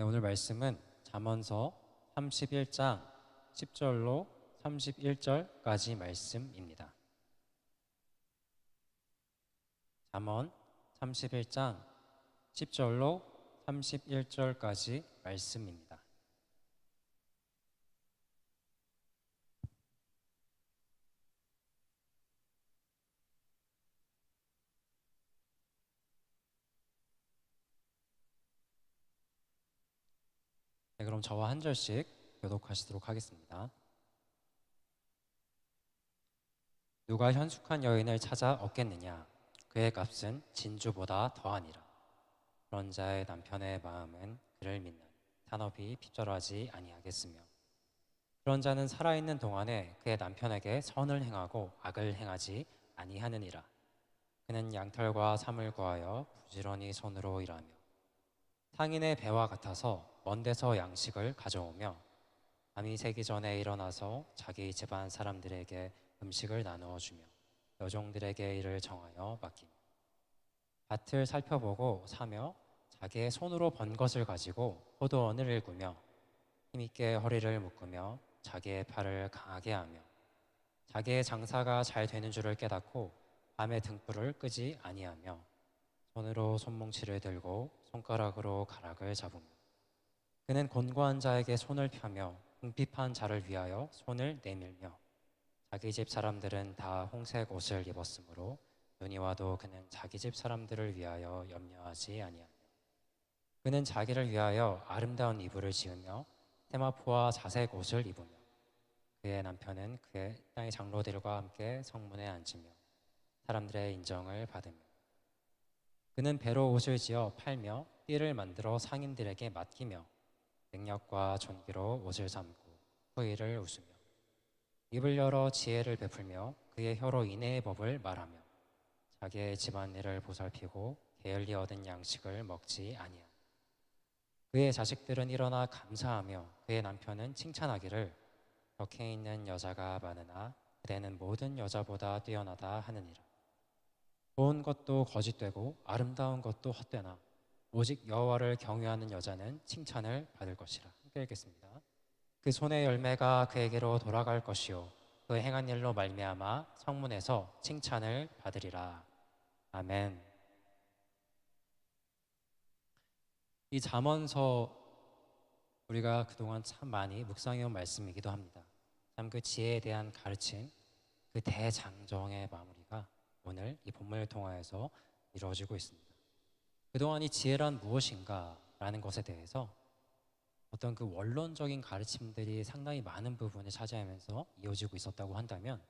네, 오늘 말씀은 잠언서 31장 10절로 31절까지 말씀입니다. 잠언 31장 10절로 31절까지 말씀입니다. 네, 그럼 저와 한 절씩 교독하시도록 하겠습니다. 누가 현숙한 여인을 찾아 얻겠느냐? 그의 값은 진주보다 더하니라. 그런 자의 남편의 마음은 그를 믿는 산업이 핍절하지 아니하겠으며, 그런 자는 살아있는 동안에 그의 남편에게 선을 행하고 악을 행하지 아니하느니라. 그는 양털과 삼을 구하여 부지런히 손으로 일하며 상인의 배와 같아서 먼 데서 양식을 가져오며 밤이 새기 전에 일어나서 자기 집안 사람들에게 음식을 나누어 주며 여종들에게 일을 정하여 맡기며 밭을 살펴보고 사며 자기의 손으로 번 것을 가지고 포도원을 일구며 힘있게 허리를 묶으며 자기의 팔을 강하게 하며 자기의 장사가 잘 되는 줄을 깨닫고 밤에 등불을 끄지 아니하며 손으로 손뭉치를 들고 손가락으로 가락을 잡으며 그는 곤고한 자에게 손을 펴며 궁핍한 자를 위하여 손을 내밀며 자기 집 사람들은 다 홍색 옷을 입었으므로 눈이 와도 그는 자기 집 사람들을 위하여 염려하지 아니하며 그는 자기를 위하여 아름다운 이불을 지으며 세마포와 자색 옷을 입으며 그의 남편은 그의 땅의 장로들과 함께 성문에 앉으며 사람들의 인정을 받으며 그는 배로 옷을 지어 팔며 띠를 만들어 상인들에게 맡기며 능력과 존귀로 옷을 삼고 후일을 웃으며 입을 열어 지혜를 베풀며 그의 혀로 인애의 법을 말하며 자기의 집안일을 보살피고 게을리 얻은 양식을 먹지 아니하며 그의 자식들은 일어나 감사하며 그의 남편은 칭찬하기를 덕해 있는 여자가 많으나 그대는 모든 여자보다 뛰어나다 하느니라. 좋은 것도 거짓되고 아름다운 것도 헛되나 오직 여호와를 경외하는 여자는 칭찬을 받을 것이라. 함께 읽겠습니다. 그 손의 열매가 그에게로 돌아갈 것이요 그 행한 일로 말미암아 성문에서 칭찬을 받으리라. 아멘. 이 잠언서 우리가 그동안 참 많이 묵상해온 말씀이기도 합니다. 참 그 지혜에 대한 가르침, 그 대장정의 마무리가 오늘 이 본문을 통하여서 이루어지고 있습니다. 그동안 이 지혜란 무엇인가 라는 것에 대해서 어떤 그 원론적인 가르침들이 상당히 많은 부분을 차지하면서 이어지고 있었다고 한다면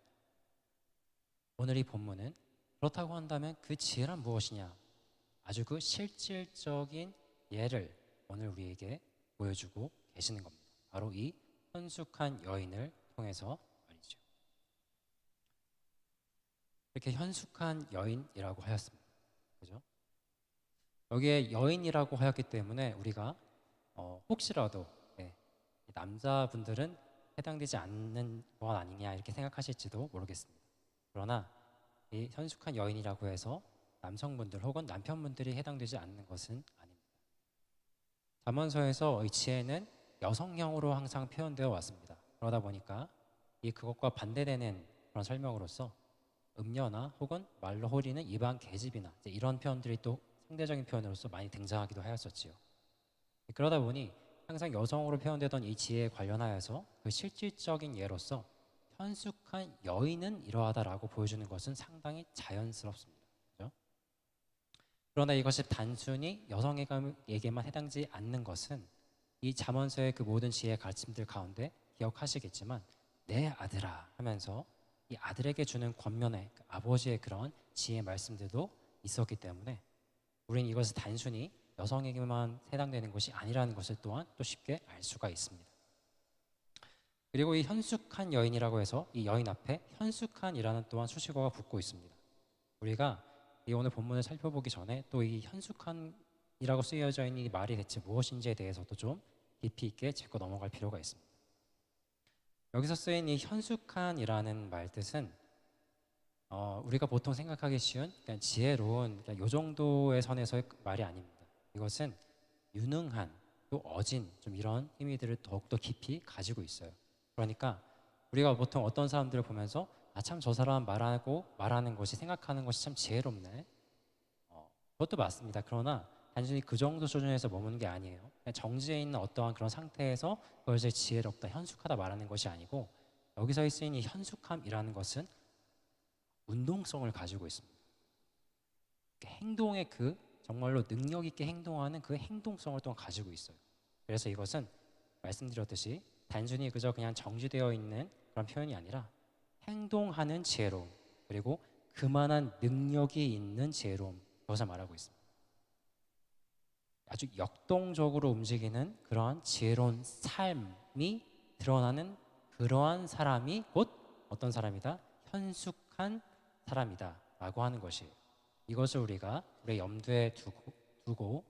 오늘 이 본문은 그렇다고 한다면 그 지혜란 무엇이냐, 아주 그 실질적인 예를 오늘 우리에게 보여주고 계시는 겁니다. 바로 이 현숙한 여인을 통해서 말이죠. 이렇게 현숙한 여인이라고 하였습니다. 그죠? 여기에 여인이라고 하였기 때문에 우리가 혹시라도 남자분들은 해당되지 않는 것 아니냐 이렇게 생각하실지도 모르겠습니다. 그러나 이 현숙한 여인이라고 해서 남성분들 혹은 남편분들이 해당되지 않는 것은 아닙니다. 잠언서에서 이 지혜는 여성형으로 항상 표현되어 왔습니다. 그러다 보니까 이 그것과 반대되는 그런 설명으로서 음녀나 혹은 말로 호리는 이방 계집이나 이런 표현들이 또 상대적인 표현으로서 많이 등장하기도 하였었지요. 그러다 보니 항상 여성으로 표현되던 이 지혜에 관련하여서 그 실질적인 예로서 현숙한 여인은 이러하다라고 보여주는 것은 상당히 자연스럽습니다. 그렇죠? 그러나 이것이 단순히 여성에게만 해당지 않는 것은 이 잠언서의 그 모든 지혜의 가르침들 가운데 기억하시겠지만 내 아들아 하면서 이 아들에게 주는 권면의 그 아버지의 그런 지혜의 말씀들도 있었기 때문에 우리는 이것을 단순히 여성에게만 해당되는 것이 아니라는 것을 또한 또 쉽게 알 수가 있습니다. 그리고 이 현숙한 여인이라고 해서 이 여인 앞에 현숙한이라는 또한 수식어가 붙고 있습니다. 우리가 이 오늘 본문을 살펴보기 전에 또 이 현숙한이라고 쓰여져 있는 이 말이 대체 무엇인지에 대해서도 좀 깊이 있게 짚고 넘어갈 필요가 있습니다. 여기서 쓰인 이 현숙한이라는 말 뜻은 우리가 보통 생각하기 쉬운 그냥 지혜로운 그냥 요 정도의 선에서의 말이 아닙니다. 이것은 유능한, 또 어진 좀 이런 의미들을 더욱더 깊이 가지고 있어요. 그러니까 우리가 보통 어떤 사람들을 보면서 아 참 저 사람 말하는 것이 생각하는 것이 참 지혜롭네. 그것도 맞습니다. 그러나 단순히 그 정도 수준에서 머무는 게 아니에요. 그냥 정지해 있는 어떠한 그런 상태에서 그것을 지혜롭다, 현숙하다 말하는 것이 아니고 여기서 쓰인 이 현숙함이라는 것은 운동성을 가지고 있습니다. 행동의 그 정말로 능력 있게 행동하는 그 행동성을 또한 가지고 있어요. 그래서 이것은 말씀드렸듯이 단순히 그냥 정지되어 있는 그런 표현이 아니라 행동하는 지혜로움 그리고 그만한 능력이 있는 지혜로움 그것을 말하고 있습니다. 아주 역동적으로 움직이는 그러한 지혜로운 삶이 드러나는 그러한 사람이 곧 어떤 사람이다? 현숙한 사람이다 라고 하는 것이에요. 이것을 우리가 우리의 염두에 두고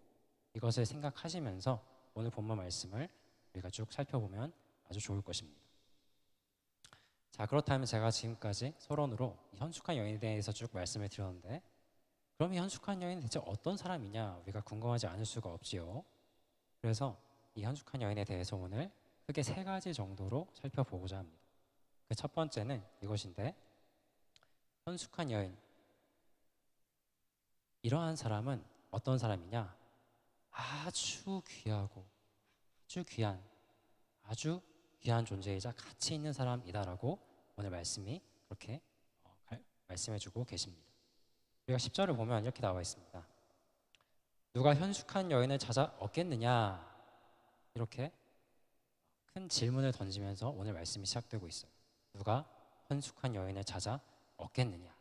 이것을 생각하시면서 오늘 본문 말씀을 우리가 쭉 살펴보면 아주 좋을 것입니다. 자, 그렇다면 제가 지금까지 서론으로 이 현숙한 여인에 대해서 쭉 말씀을 드렸는데 그럼 이 현숙한 여인은 대체 어떤 사람이냐 우리가 궁금하지 않을 수가 없지요. 그래서 이 현숙한 여인에 대해서 오늘 크게 세 가지 정도로 살펴보고자 합니다. 그 첫 번째는 이것인데 현숙한 여인 이러한 사람은 어떤 사람이냐? 아주 귀하고 아주 귀한 존재이자 가치 있는 사람이다라고 오늘 말씀이 그렇게 말씀해주고 계십니다. 우리가 10절을 보면 이렇게 나와 있습니다. 누가 현숙한 여인을 찾아 얻겠느냐? 이렇게 큰 질문을 던지면서 오늘 말씀이 시작되고 있어요. 누가 현숙한 여인을 찾아 얻겠느냐?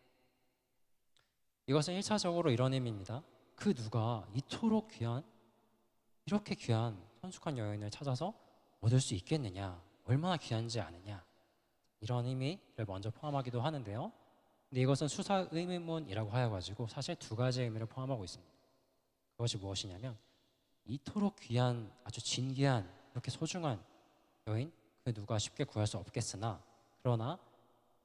이것은 1차적으로 이런 의미입니다. 그 누가 이토록 이렇게 귀한 현숙한 여인을 찾아서 얻을 수 있겠느냐? 얼마나 귀한지 아느냐? 이런 의미를 먼저 포함하기도 하는데요. 근데 이것은 수사 의문이라고 하여가지고 사실 두 가지의 의미를 포함하고 있습니다. 그것이 무엇이냐면 이토록 귀한 아주 진귀한 이렇게 소중한 여인 그 누가 쉽게 구할 수 없겠으나 그러나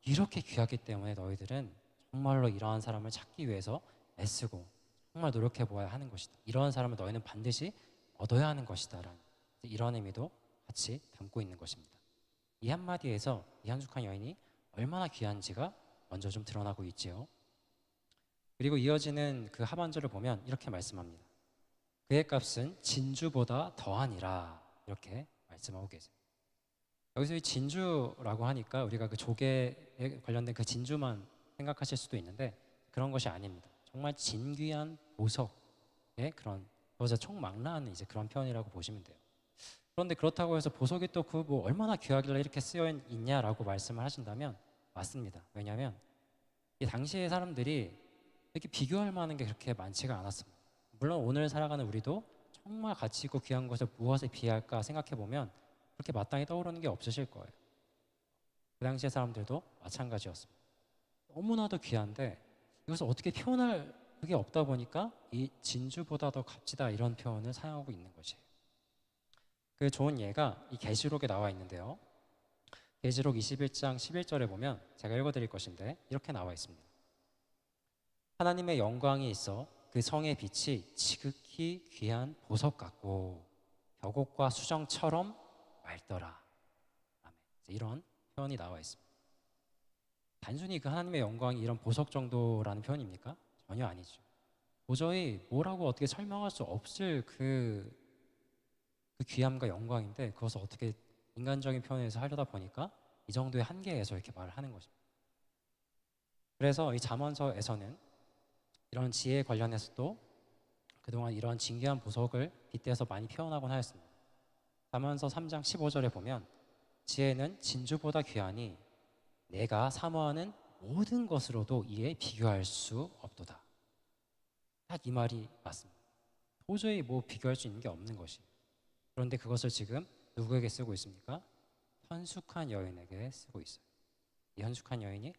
이렇게 귀하기 때문에 너희들은 정말로 이러한 사람을 찾기 위해서 애쓰고 정말 노력해 보아야 하는 것이다. 이러한 사람을 너희는 반드시 얻어야 하는 것이다 라는 이런 의미도 같이 담고 있는 것입니다. 이 한마디에서 이 현숙한 여인이 얼마나 귀한지가 먼저 좀 드러나고 있지요. 그리고 이어지는 그 하반절을 보면 이렇게 말씀합니다. 그의 값은 진주보다 더하니라 이렇게 말씀하고 계세요. 여기서 이 진주라고 하니까 우리가 그 조개에 관련된 그 진주만 생각하실 수도 있는데 그런 것이 아닙니다. 정말 진귀한 보석의 그런 그것을 총망라하는 이제 그런 표현이라고 보시면 돼요. 그런데 그렇다고 해서 보석이 또 그 뭐 얼마나 귀하길래 이렇게 쓰여 있냐라고 말씀을 하신다면 맞습니다. 왜냐하면 이 당시의 사람들이 이렇게 비교할 만한 게 그렇게 많지가 않았습니다. 물론 오늘 살아가는 우리도 정말 가치 있고 귀한 것을 무엇에 비할까 생각해 보면 그렇게 마땅히 떠오르는 게 없으실 거예요. 그 당시의 사람들도 마찬가지였습니다. 너무나도 귀한데 이것을 어떻게 표현할 그게 없다 보니까 이 진주보다 더 값지다 이런 표현을 사용하고 있는 것이에요. 그 좋은 예가 이 계시록에 나와 있는데요. 계시록 21장 11절에 보면 제가 읽어드릴 것인데 이렇게 나와 있습니다. 하나님의 영광이 있어 그 성의 빛이 지극히 귀한 보석 같고 벽옥과 수정처럼 맑더라. 아멘. 이런 표현이 나와 있습니다. 단순히 그 하나님의 영광이 이런 보석 정도라는 표현입니까? 전혀 아니죠. 도저히 뭐라고 어떻게 설명할 수 없을 그 귀함과 영광인데 그것을 어떻게 인간적인 표현에서 하려다 보니까 이 정도의 한계에서 이렇게 말을 하는 것입니다. 그래서 이 잠언서에서는 이런 지혜에 관련해서도 그동안 이런 진귀한 보석을 빗대서 많이 표현하곤 하였습니다. 잠언서 3장 15절에 보면 지혜는 진주보다 귀하니 내가 사모하는 모든 것으로도 이에 비교할 수 없도다. 딱 이 말이 맞습니다. 도저히 뭐 비교할 수 있는 게 없는 것이. 그런데 그것을 지금 누구에게 쓰고 있습니까? 현숙한 여인에게 쓰고 있어요. 이 현숙한 여인이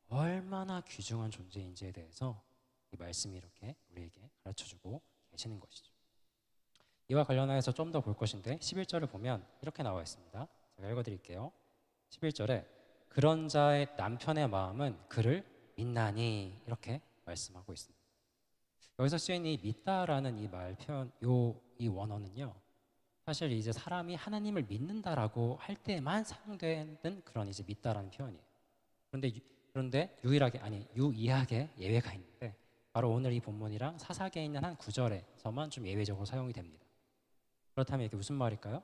얼마나 귀중한 존재인지에 대해서 이 말씀이 이렇게 우리에게 가르쳐주고 계시는 것이죠. 이와 관련해서 좀 더 볼 것인데 11절을 보면 이렇게 나와 있습니다. 제가 읽어드릴게요. 11절에 그런 자의 남편의 마음은 그를 믿나니 이렇게 말씀하고 있습니다. 여기서 쓰인 이 믿다라는 이 말 표현 이 원어는요. 사실 이제 사람이 하나님을 믿는다라고 할 때만 사용되는 그런 이제 믿다라는 표현이에요. 그런데 그런데 유일하게 예외가 있는데 바로 오늘 이 본문이랑 사사기에 있는 한 구절에서만 좀 예외적으로 사용이 됩니다. 그렇다면 이게 무슨 말일까요?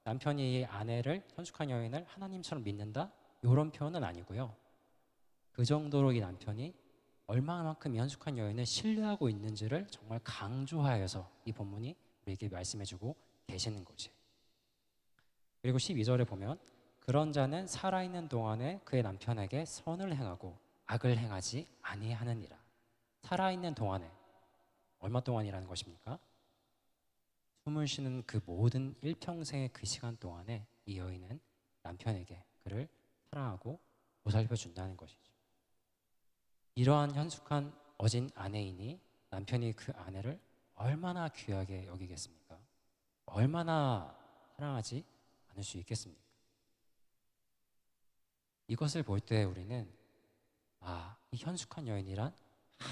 남편이 아내를 현숙한 여인을 하나님처럼 믿는다? 이런 표현은 아니고요. 그 정도로 이 남편이 얼마만큼 이 현숙한 여인을 신뢰하고 있는지를 정말 강조하여서 이 본문이 우리에게 말씀해주고 계시는 거지. 그리고 12절에 보면 그런 자는 살아있는 동안에 그의 남편에게 선을 행하고 악을 행하지 아니하느니라. 살아있는 동안에 얼마 동안이라는 것입니까? 숨을 쉬는 그 모든 일평생의 그 시간 동안에 이 여인은 남편에게 그를 사랑하고 보살펴 준다는 것이죠. 이러한 현숙한 어진 아내이니 남편이 그 아내를 얼마나 귀하게 여기겠습니까? 얼마나 사랑하지 않을 수 있겠습니까? 이것을 볼 때 우리는 이 현숙한 여인이란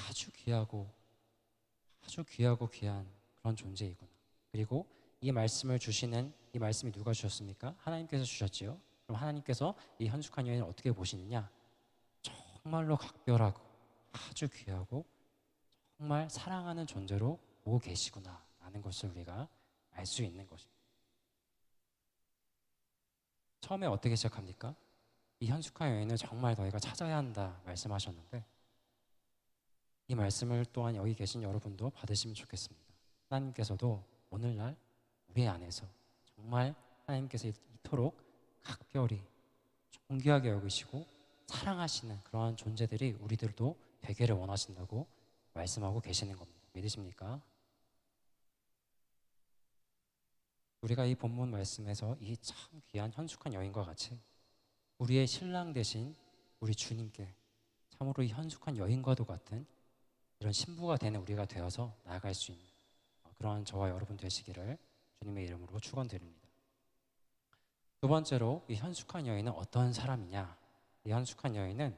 아주 귀하고 귀한 그런 존재이구나. 그리고 이 말씀을 주시는 이 말씀이 누가 주셨습니까? 하나님께서 주셨지요. 그럼 하나님께서 이 현숙한 여인을 어떻게 보시느냐? 정말로 각별하고 아주 귀하고 정말 사랑하는 존재로 보고 계시구나 라는 것을 우리가 알 수 있는 것입니다. 처음에 어떻게 시작합니까? 이 현숙한 여인을 정말 너희가 찾아야 한다 말씀하셨는데 이 말씀을 또한 여기 계신 여러분도 받으시면 좋겠습니다. 하나님께서도 오늘날 우리 안에서 정말 하나님께서 이토록 각별히 존귀하게 여기시고 사랑하시는 그러한 존재들이 우리들도 되기를 원하신다고 말씀하고 계시는 겁니다. 믿으십니까? 우리가 이 본문 말씀에서 이 참 귀한 현숙한 여인과 같이 우리의 신랑 되신 우리 주님께 참으로 이 현숙한 여인과도 같은 이런 신부가 되는 우리가 되어서 나아갈 수 있는 그러한 저와 여러분 되시기를 주님의 이름으로 축원드립니다. 두 번째로 이 현숙한 여인은 어떤 사람이냐? 이 현숙한 여인은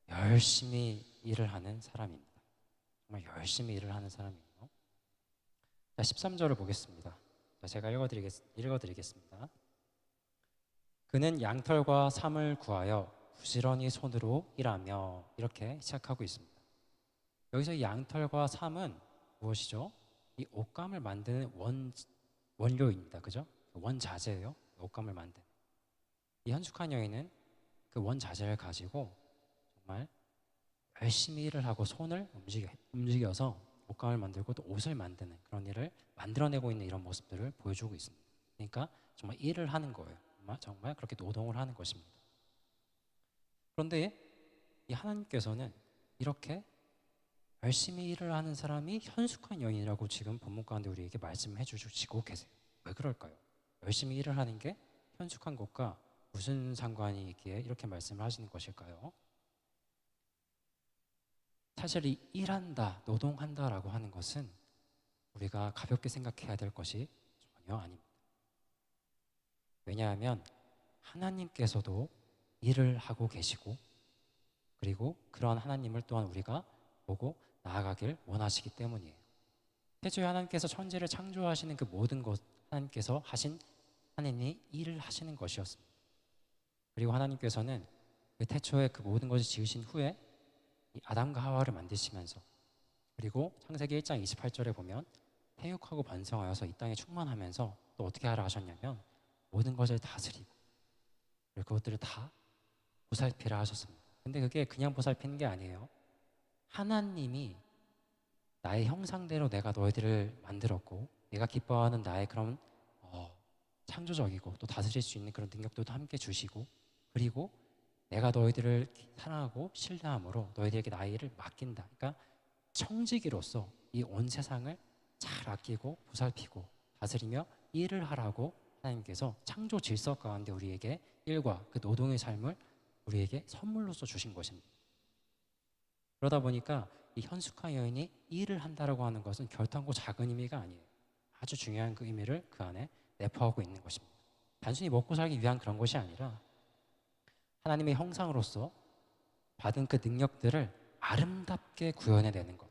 열심히 일을 하는 사람입니다. 정말 열심히 일을 하는 사람이에요. 자, 13절을 보겠습니다. 자, 제가 읽어드리겠습니다. 그는 양털과 삼을 구하여 부지런히 손으로 일하며 이렇게 시작하고 있습니다. 여기서 이 양털과 삼은 무엇이죠? 이 옷감을 만드는 원료입니다. 그죠? 원자재예요. 옷감을 만드는. 이 현숙한 여인은 그 원자재를 가지고 정말 열심히 일을 하고 손을 움직여서 옷감을 만들고 또 옷을 만드는 그런 일을 만들어내고 있는 이런 모습들을 보여주고 있습니다. 그러니까 정말 일을 하는 거예요. 정말 그렇게 노동을 하는 것입니다. 그런데 이 하나님께서는 이렇게 열심히 일을 하는 사람이 현숙한 여인이라고 지금 본문 가운데 우리에게 말씀해 주시고 계세요. 왜 그럴까요? 열심히 일을 하는 게 현숙한 것과 무슨 상관이 있기에 이렇게 말씀을 하시는 것일까요? 사실 이 일한다, 노동한다라고 하는 것은 우리가 가볍게 생각해야 될 것이 전혀 아닙니다. 왜냐하면 하나님께서도 일을 하고 계시고 그리고 그러한 하나님을 또한 우리가 보고 나아가길 원하시기 때문이에요. 태초에 하나님께서 천지를 창조하시는 그 모든 것 하나님께서 하신 하나님이 일을 하시는 것이었습니다. 그리고 하나님께서는 그 태초에 그 모든 것을 지으신 후에 이 아담과 하와를 만드시면서 그리고 창세기 1장 28절에 보면 태육하고 번성하여서 이 땅에 충만하면서 또 어떻게 하라 하셨냐면 모든 것을 다스리고 그리고 그것들을 다 보살피라 하셨습니다. 근데 그게 그냥 보살피는 게 아니에요. 하나님이 나의 형상대로 내가 너희들을 만들었고 내가 기뻐하는 나의 그런 창조적이고 또 다스릴 수 있는 그런 능력도 함께 주시고 그리고 내가 너희들을 사랑하고 신뢰함으로 너희들에게 나의 일을 맡긴다. 그러니까 청지기로서 이 온 세상을 잘 아끼고 보살피고 다스리며 일을 하라고 하나님께서 창조 질서 가운데 우리에게 일과 그 노동의 삶을 우리에게 선물로서 주신 것입니다. 그러다 보니까 이 현숙한 여인이 일을 한다라고 하는 것은 결탄코 작은 의미가 아니에요. 아주 중요한 그 의미를 그 안에 내포하고 있는 것입니다. 단순히 먹고 살기 위한 그런 것이 아니라 하나님의 형상으로서 받은 그 능력들을 아름답게 구현해내는 것.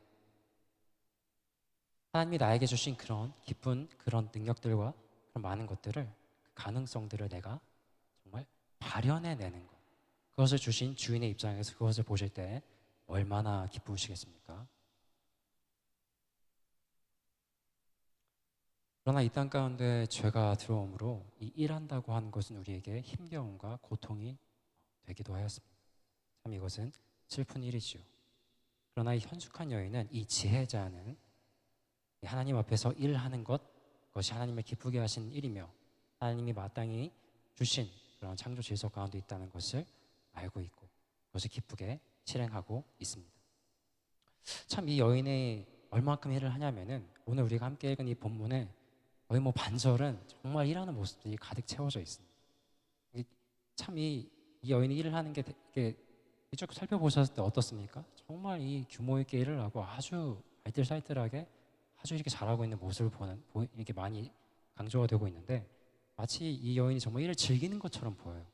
하나님이 나에게 주신 그런 기쁜 그런 능력들과 그런 많은 것들을 그 가능성들을 내가 정말 발현해내는 것. 그것을 주신 주인의 입장에서 그것을 보실 때 얼마나 기쁘시겠습니까? 그러나 이 땅 가운데 죄가 들어오므로 이 일한다고 하는 것은 우리에게 힘겨움과 고통이 되기도 하였습니다. 참 이것은 슬픈 일이지요. 그러나 이 현숙한 여인은 이 지혜자는 하나님 앞에서 일하는 것, 그것이 하나님을 기쁘게 하시는 일이며 하나님이 마땅히 주신 그런 창조 질서 가운데 있다는 것을 알고 있고 그것을 기쁘게 실행하고 있습니다. 참 이 여인이 얼마만큼 일을 하냐면은 오늘 우리가 함께 읽은 이 본문에 거의 뭐 반절은 정말 일하는 모습들이 가득 채워져 있습니다. 참 이 여인이 일을 하는 게 되게 쭉 살펴보셨을 때 어떻습니까? 정말 이 규모 있게 일을 하고 아주 알뜰살뜰하게 아주 이렇게 잘하고 있는 모습을 이렇게 많이 강조가 되고 있는데 마치 이 여인이 정말 일을 즐기는 것처럼 보여요.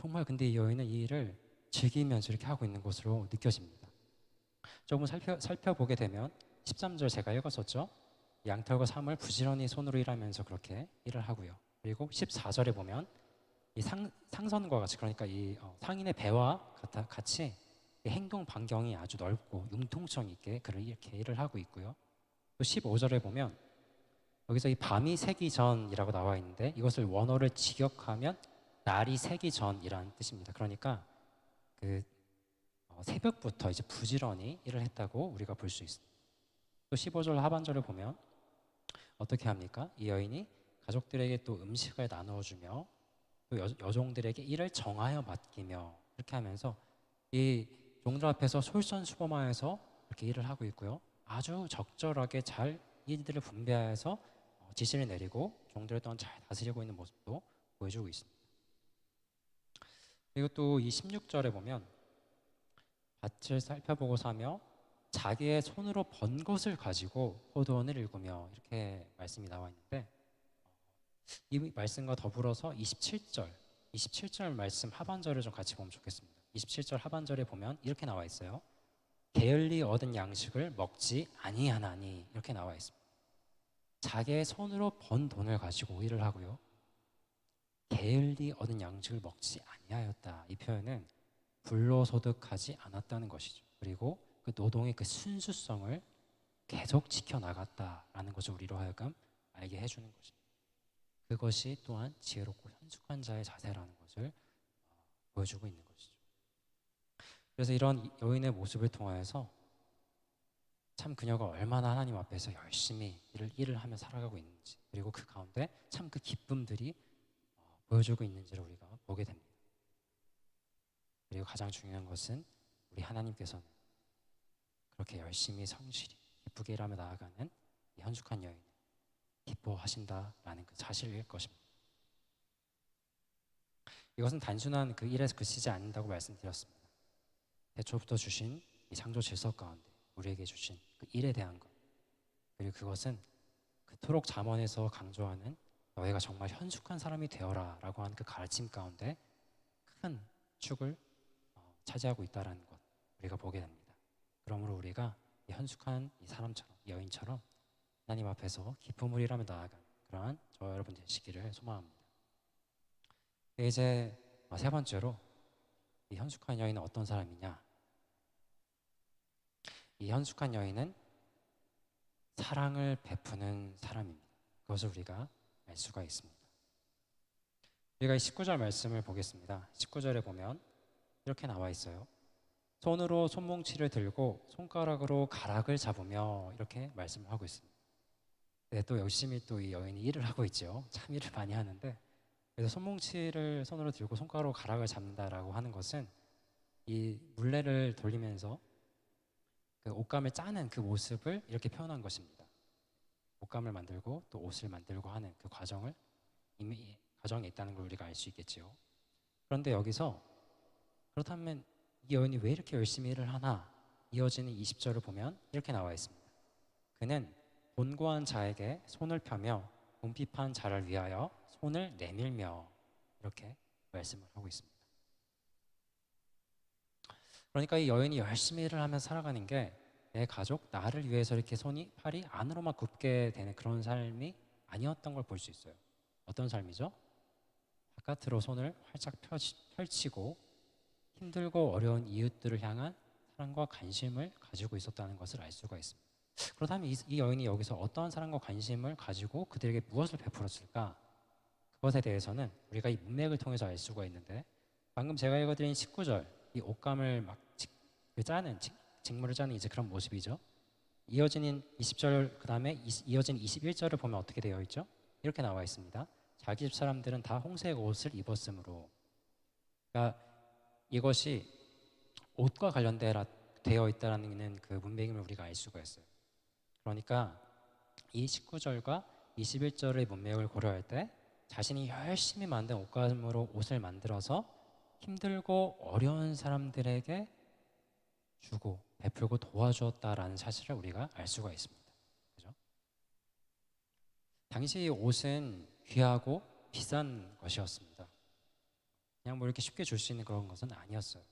정말 근데 이 여인은 이 일을 즐기면서 이렇게 하고 있는 것으로 느껴집니다. 조금 살펴보게 되면 13절 제가 읽었었죠. 양털과 삼을 부지런히 손으로 일하면서 그렇게 일을 하고요. 그리고 14절에 보면 이 상선과 같이 그러니까 이 상인의 배와 같이 이 행동 반경이 아주 넓고 융통성 있게 그를 이렇게 일을 하고 있고요. 또 15절에 보면 여기서 이 밤이 새기 전이라고 나와 있는데 이것을 원어를 직역하면 날이 새기 전이라는 뜻입니다. 그러니까 그 새벽부터 이제 부지런히 일을 했다고 우리가 볼 수 있습니다. 또 15절 하반절을 보면 어떻게 합니까? 이 여인이 가족들에게 또 음식을 나누어주며 또 여종들에게 일을 정하여 맡기며 이렇게 하면서 이 종들 앞에서 솔선수범하여서 이렇게 일을 하고 있고요. 아주 적절하게 잘 일들을 분배해서 지시를 내리고 종들을 또한 잘 다스리고 있는 모습도 보여주고 있습니다. 그리고 또 이 16절에 보면 밭을 살펴보고 사며 자기의 손으로 번 것을 가지고 포도원을 일구며 이렇게 말씀이 나와 있는데 이 말씀과 더불어서 27절 말씀 하반절을 좀 같이 보면 좋겠습니다. 27절 하반절에 보면 이렇게 나와 있어요. 게을리 얻은 양식을 먹지 아니하나니 이렇게 나와 있습니다. 자기의 손으로 번 돈을 가지고 일을 하고요. 게을리 얻은 양식을 먹지 아니하였다. 이 표현은 불로소득하지 않았다는 것이죠. 그리고 그 노동의 그 순수성을 계속 지켜나갔다라는 것을 우리로 하여금 알게 해주는 것입니다. 그것이 또한 지혜롭고 현숙한 자의 자세라는 것을 보여주고 있는 것이죠. 그래서 이런 여인의 모습을 통하여서 참 그녀가 얼마나 하나님 앞에서 열심히 일을 하며 살아가고 있는지 그리고 그 가운데 참 그 기쁨들이 보여주고 있는지를 우리가 보게 됩니다. 그리고 가장 중요한 것은 우리 하나님께서는 그렇게 열심히 성실히 기쁘게 일하며 나아가는 이 현숙한 여인을 기뻐하신다라는 그 사실일 것입니다. 이것은 단순한 그 일에서 그치지 않는다고 말씀드렸습니다. 태초부터 주신 이 창조 질서 가운데 우리에게 주신 그 일에 대한 것 그리고 그것은 그토록 잠언에서 강조하는 너희가 정말 현숙한 사람이 되어라 라고 하는 그 가르침 가운데 큰 축을 차지하고 있다는 것 우리가 보게 됩니다. 그러므로 우리가 이 현숙한 이 사람처럼 이 여인처럼 하나님 앞에서 기쁨을 일하며 나아가는 그러한 저와 여러분 되시기를 소망합니다. 이제 세 번째로 이 현숙한 여인은 어떤 사람이냐? 이 현숙한 여인은 사랑을 베푸는 사람입니다. 그것을 우리가 알 수가 있습니다. 우리가 이 19절 말씀을 보겠습니다. 19절에 보면 이렇게 나와 있어요. 손으로 손뭉치를 들고 손가락으로 가락을 잡으며 이렇게 말씀을 하고 있습니다. 네, 또 열심히 또 이 여인이 일을 하고 있죠. 참 일을 많이 하는데 그래서 손뭉치를 손으로 들고 손가락으로 가락을 잡는다라고 하는 것은 이 물레를 돌리면서 그 옷감을 짜는 그 모습을 이렇게 표현한 것입니다. 옷감을 만들고 또 옷을 만들고 하는 그 과정을 이미 과정에 있다는 걸 우리가 알 수 있겠지요. 그런데 여기서 그렇다면 이 여인이 왜 이렇게 열심히 일을 하나? 이어지는 20절을 보면 이렇게 나와 있습니다. 그는 곤고한 자에게 손을 펴며 궁핍한 자를 위하여 손을 내밀며 이렇게 말씀을 하고 있습니다. 그러니까 이 여인이 열심히 일을 하며 살아가는 게 내 가족, 나를 위해서 이렇게 팔이 안으로만 굽게 되는 그런 삶이 아니었던 걸 볼 수 있어요. 어떤 삶이죠? 바깥으로 손을 활짝 펼치고 힘들고 어려운 이웃들을 향한 사랑과 관심을 가지고 있었다는 것을 알 수가 있습니다. 그렇다면 이 여인이 여기서 어떠한 사랑과 관심을 가지고 그들에게 무엇을 베풀었을까? 그것에 대해서는 우리가 이 문맥을 통해서 알 수가 있는데, 방금 제가 읽어드린 19절, 이 옷감을 막 짜는 직무를 짜는 이제 그런 모습이죠. 이어지는 20절, 그 다음에 이어진 21절을 보면 어떻게 되어 있죠? 이렇게 나와 있습니다. 자기 집 사람들은 다 홍색 옷을 입었으므로. 그러니까 이것이 옷과 되어 있다는 그 문맥임을 우리가 알 수가 있어요. 그러니까 이 19절과 21절의 문맥을 고려할 때 자신이 열심히 만든 옷감으로 옷을 만들어서 힘들고 어려운 사람들에게 주고 베풀고 도와주었다라는 사실을 우리가 알 수가 있습니다. 그죠? 당시 이 옷은 귀하고 비싼 것이었습니다. 그냥 뭐 이렇게 쉽게 줄 수 있는 그런 것은 아니었어요.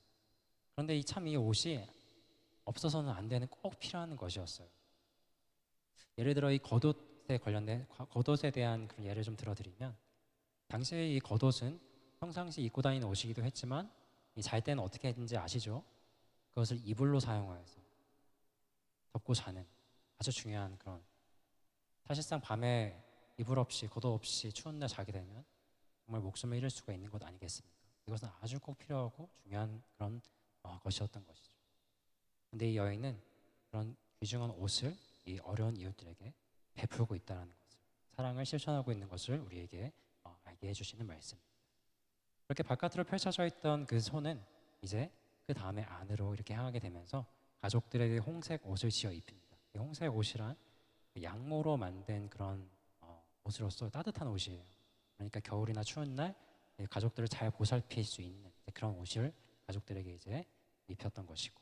그런데 참 이 옷이 없어서는 안 되는 꼭 필요한 것이었어요. 예를 들어 이 겉옷에 대한 그런 예를 좀 들어드리면, 당시에 이 겉옷은 평상시 입고 다니는 옷이기도 했지만 이 잘 때는 어떻게 했는지 아시죠? 그것을 이불로 사용하여서 덮고 자는 아주 중요한 그런, 사실상 밤에 이불 없이 겉옷 없이 추운 날 자게 되면 정말 목숨을 잃을 수가 있는 것 아니겠습니까? 이것은 아주 꼭 필요하고 중요한 그런 것이었던 것이죠. 근데 이 여인은 그런 귀중한 옷을 이 어려운 이웃들에게 베풀고 있다는 것을, 사랑을 실천하고 있는 것을 우리에게 알게 해주시는 말씀입니다. 그렇게 바깥으로 펼쳐져 있던 그 손은 이제 그 다음에 안으로 이렇게 향하게 되면서 가족들에게 홍색 옷을 지어 입힙니다. 이 홍색 옷이란 양모로 만든 그런 옷으로서 따뜻한 옷이에요. 그러니까 겨울이나 추운 날 가족들을 잘 보살필 수 있는 그런 옷을 가족들에게 이제 입혔던 것이고,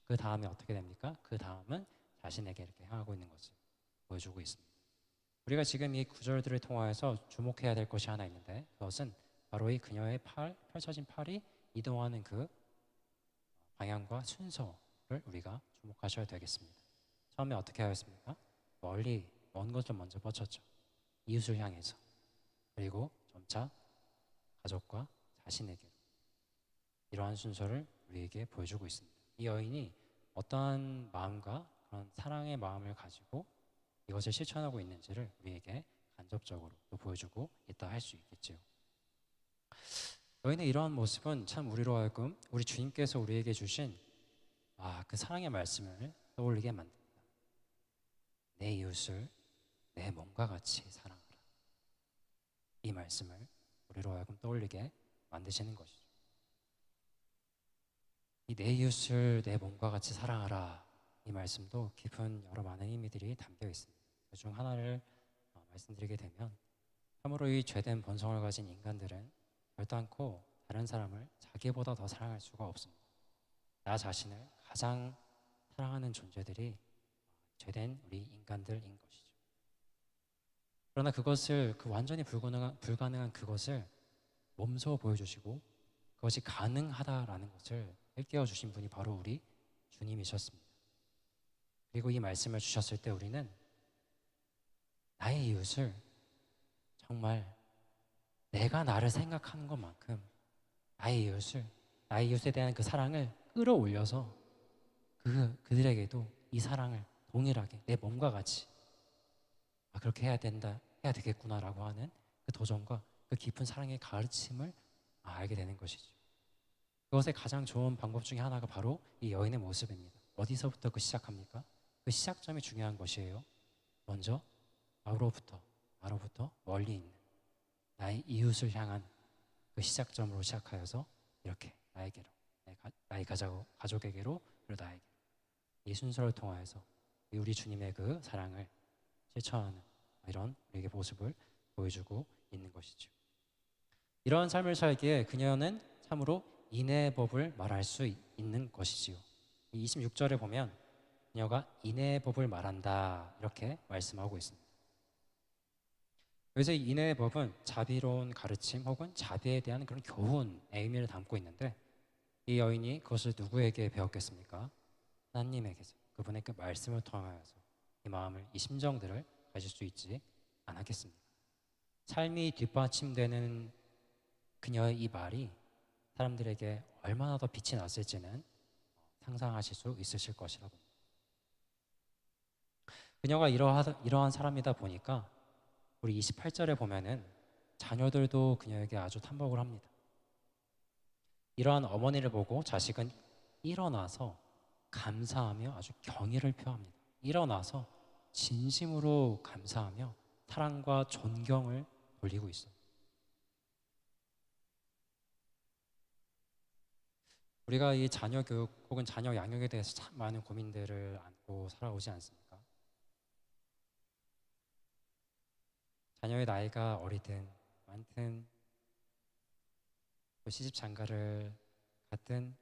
그 다음에 어떻게 됩니까? 그 다음은 자신에게 이렇게 향하고 있는 것을 보여주고 있습니다. 우리가 지금 이 구절들을 통하여서 주목해야 될 것이 하나 있는데, 그것은 바로 이 그녀의 펼쳐진 팔이 이동하는 그 방향과 순서를 우리가 주목하셔야 되겠습니다. 처음에 어떻게 하였습니까? 멀리 먼 곳을 먼저 뻗쳤죠. 이웃을 향해서. 그리고 점차 가족과 자신에게, 이러한 순서를 우리에게 보여주고 있습니다. 이 여인이 어떠한 마음과 그런 사랑의 마음을 가지고 이것을 실천하고 있는지를 우리에게 간접적으로 또 보여주고 있다 할 수 있겠지요. 여인의 이러한 모습은 참 우리로 하여금 우리 주님께서 우리에게 주신 그 사랑의 말씀을 떠올리게 만듭니다. 내 이웃을 내 몸과 같이 사랑하라. 이 말씀을 우리로 하여금 떠올리게 만드시는 것이죠. 이 내 이웃을 내 몸과 같이 사랑하라, 이 말씀도 깊은 여러 많은 의미들이 담겨 있습니다. 그중 하나를 말씀드리게 되면, 참으로 이 죄된 본성을 가진 인간들은 결단코 다른 사람을 자기보다 더 사랑할 수가 없습니다. 나 자신을 가장 사랑하는 존재들이 죄된 우리 인간들인 것이죠. 그러나 그것을, 그 완전히 불가능한 그것을 몸소 보여주시고 그것이 가능하다라는 것을 일깨워 주신 분이 바로 우리 주님이셨습니다. 그리고 이 말씀을 주셨을 때 우리는 나의 이웃을 정말 내가 나를 생각하는 것만큼 나의 이웃에 대한 그 사랑을 끌어올려서 그들에게도 이 사랑을 동일하게 내 몸과 같이 그렇게 해야 되겠구나라고 하는 그 도전과 그 깊은 사랑의 가르침을 알게 되는 것이죠. 그것의 가장 좋은 방법 중에 하나가 바로 이 여인의 모습입니다. 어디서부터 시작합니까? 그 시작점이 중요한 것이에요. 먼저 나로부터 멀리 있는 나의 이웃을 향한 그 시작점으로 시작하여서 이렇게 나에게로, 나의 가족에게로, 그리고 나에게로, 이 순서를 통하여서 우리 주님의 그 사랑을 실천하는 이런 우리에게 모습을 보여주고 있는 것이죠. 이러한 삶을 살기에 그녀는 참으로 인내의 법을 말할 수 있는 것이지요. 26절에 보면 그녀가 인내의 법을 말한다 이렇게 말씀하고 있습니다. 그래서 이 인내의 법은 자비로운 가르침 혹은 자비에 대한 그런 교훈의 의미를 담고 있는데, 이 여인이 그것을 누구에게 배웠겠습니까? 하나님에게서, 그분의 그 말씀을 통하여서 이 마음을, 이 심정들을 가질 수 있지 안 하겠습니까? 삶이 뒷받침되는 그녀의 이 말이 사람들에게 얼마나 더 빛이 났을지는 상상하실 수 있으실 것이라고 봅니다. 그녀가 이러한 사람이다 보니까 우리 28절에 보면은 자녀들도 그녀에게 아주 탐복을 합니다. 이러한 어머니를 보고 자식은 일어나서 감사하며 아주 경의를 표합니다. 일어나서 진심으로 감사하며 사랑과 존경을 돌리고 있어요. 우리가 이 자녀 교육 혹은 자녀 양육에 대해서 참 많은 고민들을 안고 살아오지 않습니까? 자녀의 나이가 어리든 많든 또 시집 장가를 갔든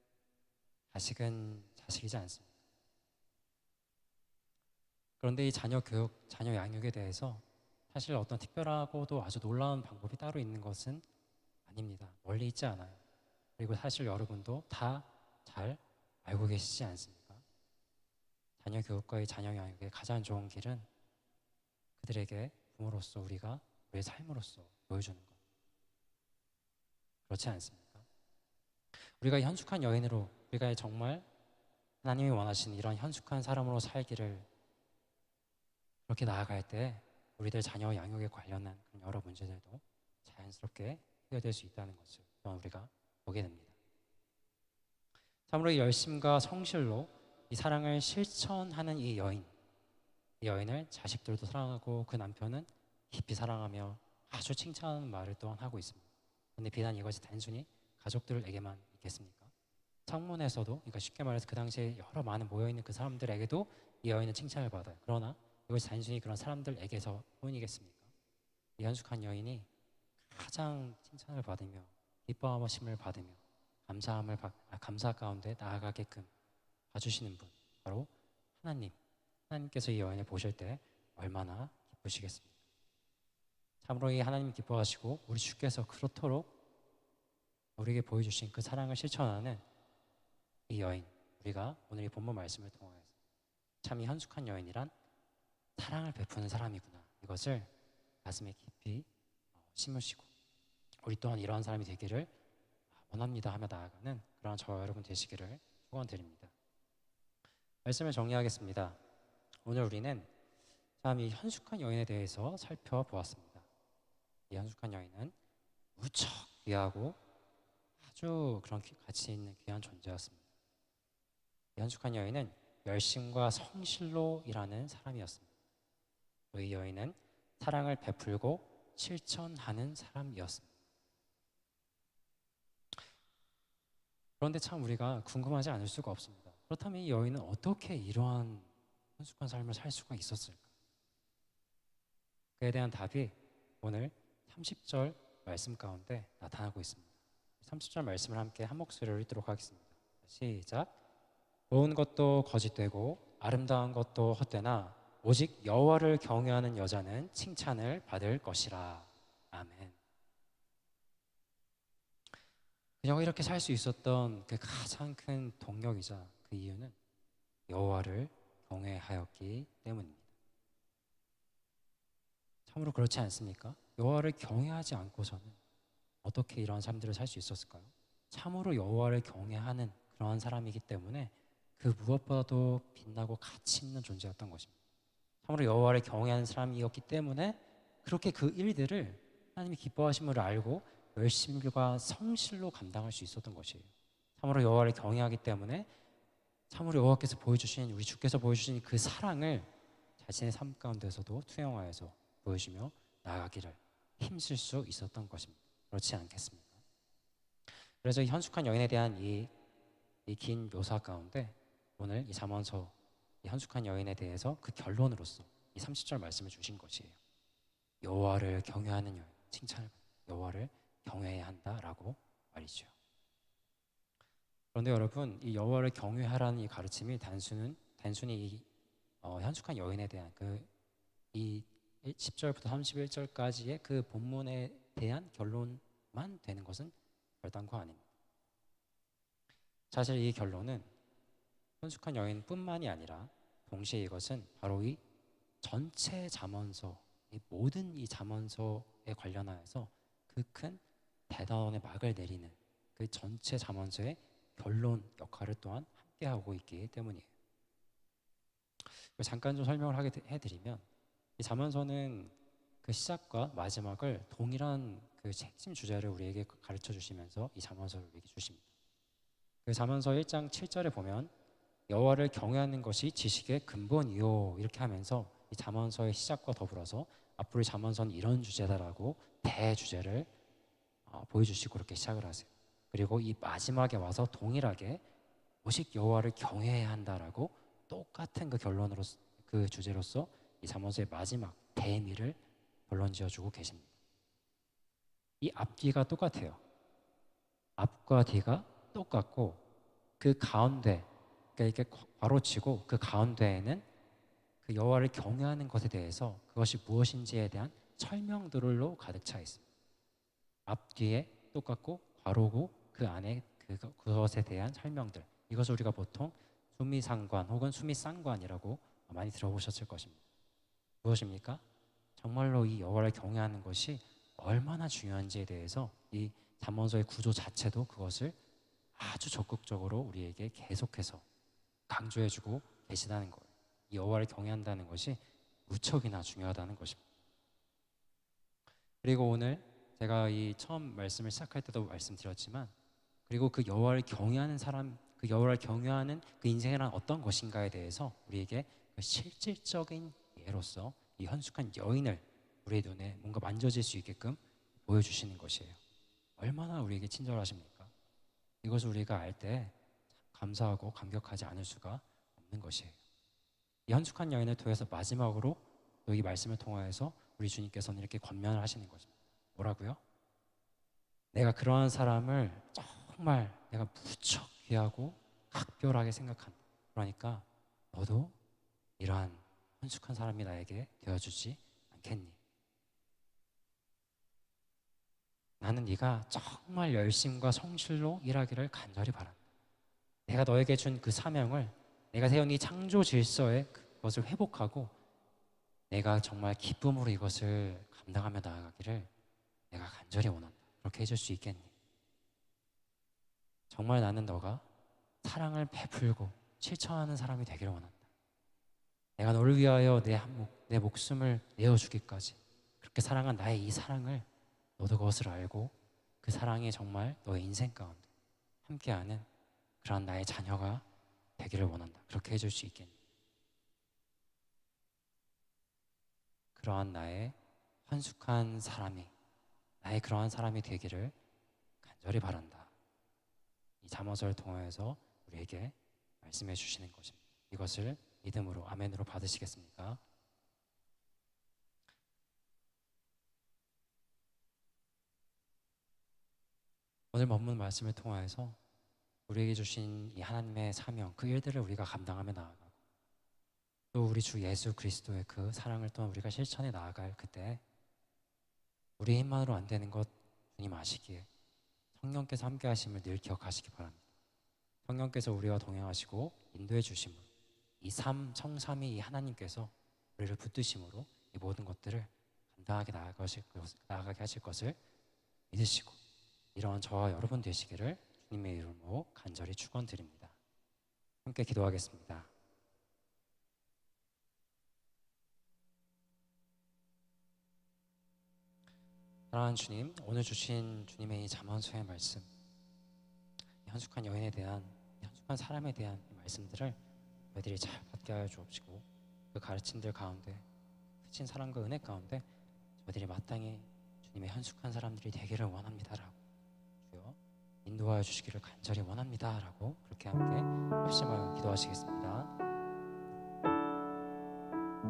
자식은 자식이지 않습니다. 그런데 이 자녀 교육, 자녀 양육에 대해서 사실 어떤 특별하고도 아주 놀라운 방법이 따로 있는 것은 아닙니다. 멀리 있지 않아요. 그리고 사실 여러분도 다 잘 알고 계시지 않습니까? 자녀 교육과의 자녀 양육의 가장 좋은 길은 그들에게 부모로서 우리가 우리의 삶으로서 보여주는 것. 그렇지 않습니까? 우리가 현숙한 여인으로 우리가 정말 하나님이 원하시는 이런 현숙한 사람으로 살기를 그렇게 나아갈 때 우리들 자녀 양육에 관련한 여러 문제들도 자연스럽게 해결될 수 있다는 것을 또한 우리가 보게 됩니다. 참으로 이 열심과 성실로 이 사랑을 실천하는 이 여인을 자식들도 사랑하고 그 남편은 깊이 사랑하며 아주 칭찬하는 말을 또한 하고 있습니다. 그런데 비단 이것이 단순히 가족들에게만 있겠습니까? 창문에서도, 그러니까 쉽게 말해서 그 당시에 여러 많은 모여있는 그 사람들에게도 이 여인은 칭찬을 받아요. 그러나 이것이 단순히 그런 사람들에게서 뿐이겠습니까? 이 현숙한 여인이 가장 칭찬을 받으며 기뻐하심을 받으며 감사 가운데 나아가게끔 봐주시는 분, 바로 하나님께서 이 여인을 보실 때 얼마나 기쁘시겠습니까? 참으로 이 하나님 기뻐하시고 우리 주께서 그렇도록 우리에게 보여주신 그 사랑을 실천하는 이 여인, 우리가 오늘 이 본문 말씀을 통해서 참 이 현숙한 여인이란 사랑을 베푸는 사람이구나, 이것을 가슴에 깊이 심으시고 우리 또한 이러한 사람이 되기를 원합니다 하며 나아가는 그러한 저와 여러분 되시기를 축원드립니다. 말씀을 정리하겠습니다. 오늘 우리는 참 이 현숙한 여인에 대해서 살펴보았습니다. 이 현숙한 여인은 무척 귀하고 아주 그런 가치 있는 귀한 존재였습니다. 이 현숙한 여인은 열심과 성실로 일하는 사람이었습니다. 또 이 여인은 사랑을 베풀고 실천하는 사람이었습니다. 그런데 참 우리가 궁금하지 않을 수가 없습니다. 그렇다면 이 여인은 어떻게 이러한 현숙한 삶을 살 수가 있었을까? 그에 대한 답이 오늘 30절 말씀 가운데 나타나고 있습니다. 30절 말씀을 함께 한 목소리로 읽도록 하겠습니다. 시작. 좋은 것도 거짓되고 아름다운 것도 헛되나 오직 여호와를 경외하는 여자는 칭찬을 받을 것이라. 아멘. 그녀가 이렇게 살 수 있었던 그 가장 큰 동력이자 그 이유는 여호와를 경외하였기 때문입니다. 참으로 그렇지 않습니까? 여호와를 경외하지 않고서는 어떻게 이러한 삶들을 살 수 있었을까요? 참으로 여호와를 경외하는 그러한 사람이기 때문에 그 무엇보다도 빛나고 가치 있는 존재였던 것입니다. 참으로 여호와를 경외하는 사람이었기 때문에 그렇게 그 일들을 하나님이 기뻐하심을 알고 열심과 성실로 감당할 수 있었던 것이에요. 참으로 여호와를 경외하기 때문에 참으로 여호와께서 보여주신, 우리 주께서 보여주신 그 사랑을 자신의 삶 가운데서도 투영하여서 보여주며 나아가기를 힘쓸 수 있었던 것입니다. 그렇지 않겠습니까? 그래서 이 현숙한 여인에 대한 이 긴 묘사 가운데 오늘 이 잠언서 이 현숙한 여인에 대해서 그 결론으로서 이 30절 말씀을 주신 것이에요. 여호와를 경외하는 여인, 칭찬을 여호와를 경외해야 한다라고 말이죠. 그런데 여러분, 이 여호와를 경외하라는 이 가르침이 단순히 이 현숙한 여인에 대한 이 10절부터 31절까지의 그 본문에 대한 결론만 되는 것은 결단코 아닙니다. 사실 이 결론은 현숙한 여인뿐만이 아니라 동시에 이것은 바로 이 전체 잠언서 이 모든 이 잠언서에 관련하여서 그 큰 대단원의 막을 내리는 그 전체 잠언서의 결론 역할을 또한 함께 하고 있기 때문이에요. 잠깐 좀 설명을 해드리면 이 잠언서는 그 시작과 마지막을 동일한 그 핵심 주제를 우리에게 가르쳐 주시면서 이 잠언서를 우리에게 주십니다. 그 잠언서 1장 7절에 보면 여호와를 경외하는 것이 지식의 근본이요 이렇게 하면서 이 잠언서의 시작과 더불어서 앞으로 이 잠언서는 이런 주제다라고 대주제를 보여주시고 그렇게 시작을 하세요. 그리고 이 마지막에 와서 동일하게 오직 여호와를 경외해야 한다라고 똑같은 그 결론으로 그 주제로서 이 잠언서의 마지막 대미를 결론 지어주고 계십니다. 이 앞뒤가 똑같아요. 앞과 뒤가 똑같고 그 가운데 그러니까 이렇게 괄호치고 그 가운데에는 그 여호와를 경외하는 것에 대해서 그것이 무엇인지에 대한 설명들로 가득 차 있습니다. 앞뒤에 똑같고 괄호고 그 안에 그것에 대한 설명들, 이것을 우리가 보통 수미상관 혹은 수미상관이라고 많이 들어보셨을 것입니다. 무엇입니까? 정말로 이 여호와를 경외하는 것이 얼마나 중요한지에 대해서 이 잠언서의 구조 자체도 그것을 아주 적극적으로 우리에게 계속해서 강조해주고 계시다는 거예요. 이 여호와를 경외한다는 것이 무척이나 중요하다는 것입니다. 그리고 오늘 제가 이 처음 말씀을 시작할 때도 말씀드렸지만, 그리고 그 여호와를 경외하는 사람, 그 여호와를 경외하는 그 인생이란 어떤 것인가에 대해서 우리에게 그 실질적인 예로서 이 헌숙한 여인을 우리의 눈에 뭔가 만져질 수 있게끔 보여주시는 것이에요. 얼마나 우리에게 친절하십니까? 이것을 우리가 알 때 감사하고 감격하지 않을 수가 없는 것이에요. 이 헌숙한 여인을 통해서 마지막으로 또 이 말씀을 통하여서 우리 주님께서는 이렇게 권면을 하시는 것입니다. 뭐라고요? 내가 그러한 사람을 정말 내가 무척 귀하고 각별하게 생각한다. 그러니까 너도 이러한 헌숙한 사람이 나에게 되어주지 않겠니? 나는 네가 정말 열심과 성실로 일하기를 간절히 바란다. 내가 너에게 준 그 사명을, 내가 세운 이 창조 질서의 그것을 회복하고 내가 정말 기쁨으로 이것을 감당하며 나아가기를 내가 간절히 원한다. 그렇게 해줄 수 있겠니? 정말 나는 너가 사랑을 베풀고 실천하는 사람이 되기를 원한다. 내가 너를 위하여 내 목숨을 내어주기까지 그렇게 사랑한 나의 이 사랑을 너도 그것을 알고 그 사랑이 정말 너의 인생 가운데 함께하는 그러한 나의 자녀가 되기를 원한다. 그렇게 해줄 수 있겠니? 그러한 나의 헌숙한 사람이, 나의 그러한 사람이 되기를 간절히 바란다. 이 잠언서를 통하여서 우리에게 말씀해 주시는 것입니다. 이것을 믿음으로 아멘으로 받으시겠습니까? 오늘 본문 말씀을 통하여서 우리에게 주신 이 하나님의 사명, 그 일들을 우리가 감당하며 나아가고 또 우리 주 예수 그리스도의 그 사랑을 또한 우리가 실천해 나아갈 그때 우리 힘만으로 안 되는 것 주님 아시기에 성령께서 함께 하심을 늘 기억하시기 바랍니다. 성령께서 우리와 동행하시고 인도해 주심으로 이 성삼위 이 하나님께서 우리를 붙드심으로 이 모든 것들을 감당하게 나아가게 하실 것을 믿으시고 이러한 저와 여러분 되시기를 주님의 이름으로 간절히 축원드립니다. 함께 기도하겠습니다. 사랑하는 주님, 오늘 주신 주님의 이 잠언서의 말씀, 이 헌숙한 여인에 대한, 이 헌숙한 사람에 대한 이 말씀들을 저희들이 잘 받게 하여 주옵시고 그 가르침들 가운데, 크신 사랑과 은혜 가운데 저희들이 마땅히 주님의 헌숙한 사람들이 되기를 원합니다라고 주여 인도하여 주시기를 간절히 원합니다라고 그렇게 함께 합심하여 기도하시겠습니다.